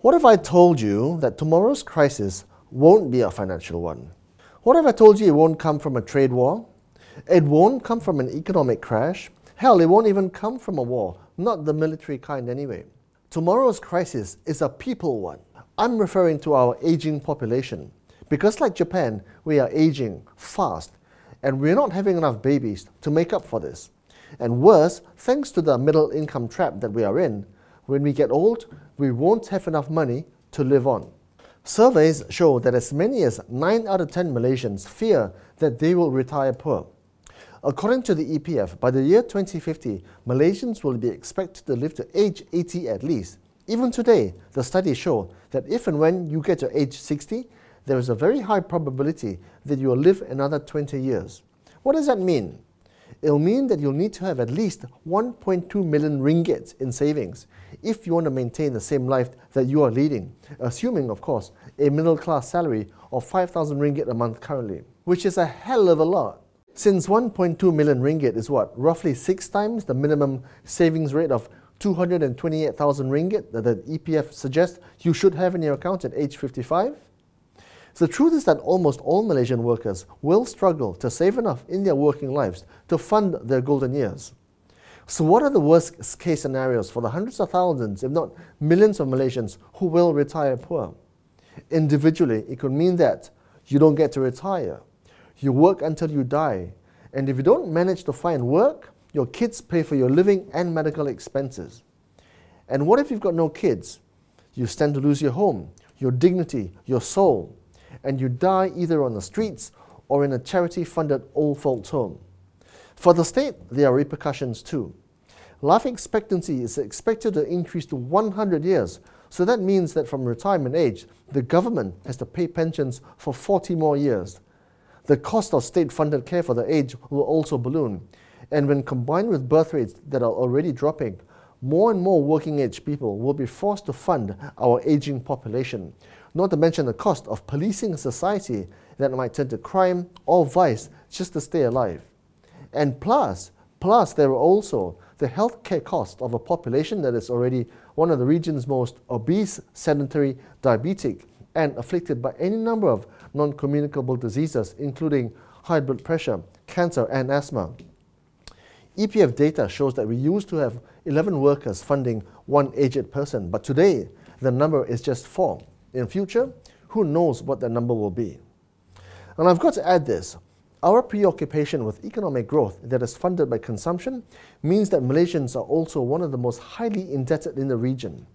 What if I told you that tomorrow's crisis won't be a financial one? What if I told you it won't come from a trade war? It won't come from an economic crash? Hell, it won't even come from a war, not the military kind anyway. Tomorrow's crisis is a people one. I'm referring to our aging population. Because like Japan, we are aging fast, and we're not having enough babies to make up for this. And worse, thanks to the middle income trap that we are in, when we get old, we won't have enough money to live on. Surveys show that as many as 9 out of 10 Malaysians fear that they will retire poor. According to the EPF, by the year 2050, Malaysians will be expected to live to age 80 at least. Even today, the studies show that if and when you get to age 60, there is a very high probability that you will live another 20 years. What does that mean? It'll mean that you'll need to have at least 1.2 million ringgit in savings if you want to maintain the same life that you are leading, assuming, of course, a middle-class salary of 5,000 ringgit a month currently, which is a hell of a lot. Since 1.2 million ringgit is what, roughly 6 times the minimum savings rate of 228,000 ringgit that the EPF suggests you should have in your account at age 55? So the truth is that almost all Malaysian workers will struggle to save enough in their working lives to fund their golden years. So what are the worst case scenarios for the hundreds of thousands, if not millions of Malaysians who will retire poor? Individually, it could mean that you don't get to retire. You work until you die. And if you don't manage to find work, your kids pay for your living and medical expenses. And what if you've got no kids? You stand to lose your home, your dignity, your soul, and you die either on the streets or in a charity-funded old folks' home. For the state, there are repercussions too. Life expectancy is expected to increase to 100 years, so that means that from retirement age, the government has to pay pensions for 40 more years. The cost of state-funded care for the aged will also balloon, and when combined with birth rates that are already dropping, more and more working-age people will be forced to fund our aging population, not to mention the cost of policing a society that might turn to crime or vice just to stay alive. And plus there are also the healthcare cost of a population that is already one of the region's most obese, sedentary, diabetic, and afflicted by any number of non-communicable diseases, including high blood pressure, cancer, and asthma. EPF data shows that we used to have 11 workers funding one aged person, but today the number is just 4. In future, who knows what the number will be. And I've got to add this. Our preoccupation with economic growth that is funded by consumption means that Malaysians are also one of the most highly indebted in the region.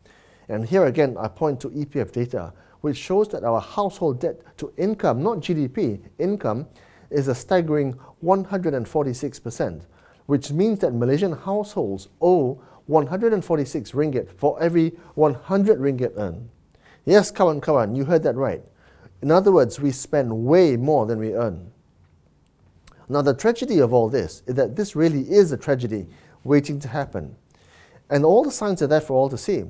And here again, I point to EPF data, which shows that our household debt to income, not GDP, income, is a staggering 146%, which means that Malaysian households owe 146 ringgit for every 100 ringgit earned. Yes, kawan-kawan, you heard that right. In other words, we spend way more than we earn. Now, the tragedy of all this is that this really is a tragedy waiting to happen. And all the signs are there for all to see,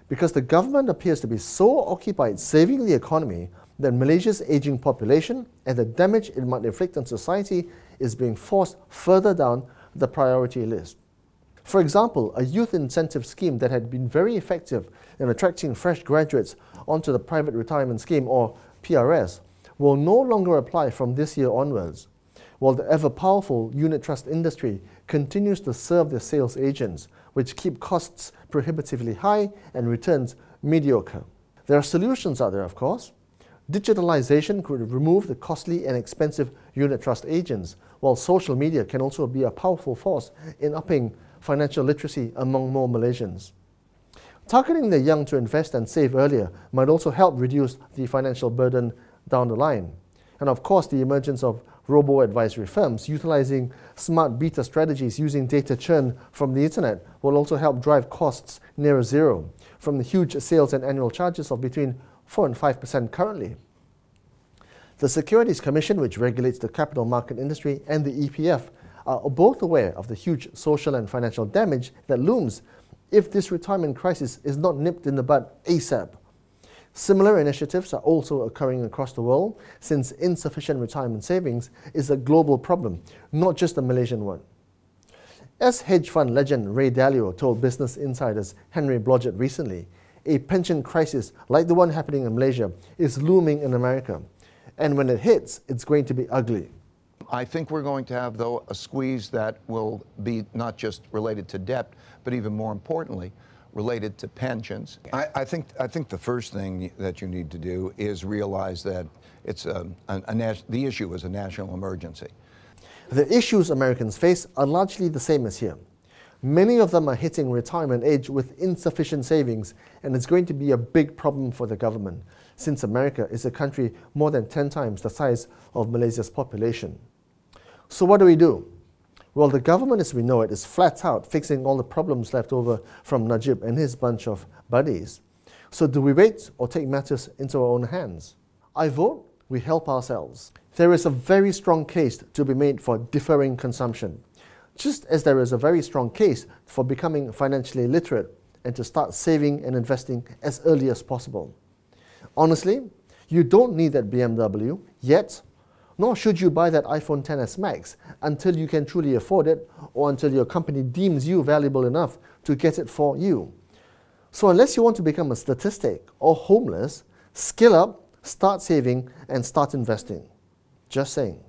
because the government appears to be so occupied saving the economy that Malaysia's aging population and the damage it might inflict on society is being forced further down the priority list. For example, a youth incentive scheme that had been very effective in attracting fresh graduates onto the private retirement scheme, or PRS, will no longer apply from this year onwards, while the ever-powerful unit trust industry continues to serve their sales agents, which keep costs prohibitively high and returns mediocre. There are solutions out there, of course. Digitalization could remove the costly and expensive unit trust agents, while social media can also be a powerful force in upping financial literacy among more Malaysians. Targeting the young to invest and save earlier might also help reduce the financial burden down the line. And of course, the emergence of robo-advisory firms utilizing smart beta strategies using data churn from the internet will also help drive costs near zero from the huge sales and annual charges of between 4 and 5% currently. The Securities Commission, which regulates the capital market industry, and the EPF are both aware of the huge social and financial damage that looms if this retirement crisis is not nipped in the bud ASAP. Similar initiatives are also occurring across the world, since insufficient retirement savings is a global problem, not just a Malaysian one. As hedge fund legend Ray Dalio told Business Insider's Henry Blodgett recently, a pension crisis like the one happening in Malaysia is looming in America. And when it hits, it's going to be ugly. I think we're going to have, though, a squeeze that will be not just related to debt, but even more importantly, related to pensions. I think the first thing that you need to do is realize that it's the issue is a national emergency. The issues Americans face are largely the same as here. Many of them are hitting retirement age with insufficient savings, and it's going to be a big problem for the government, since America is a country more than 10 times the size of Malaysia's population. So what do? Well, the government as we know it is flat out fixing all the problems left over from Najib and his bunch of buddies. So do we wait or take matters into our own hands? I vote we help ourselves. There is a very strong case to be made for deferring consumption, just as there is a very strong case for becoming financially literate and to start saving and investing as early as possible. Honestly, you don't need that BMW yet, nor should you buy that iPhone XS Max until you can truly afford it or until your company deems you valuable enough to get it for you. So unless you want to become a statistic or homeless, skill up, start saving, and start investing. Just saying.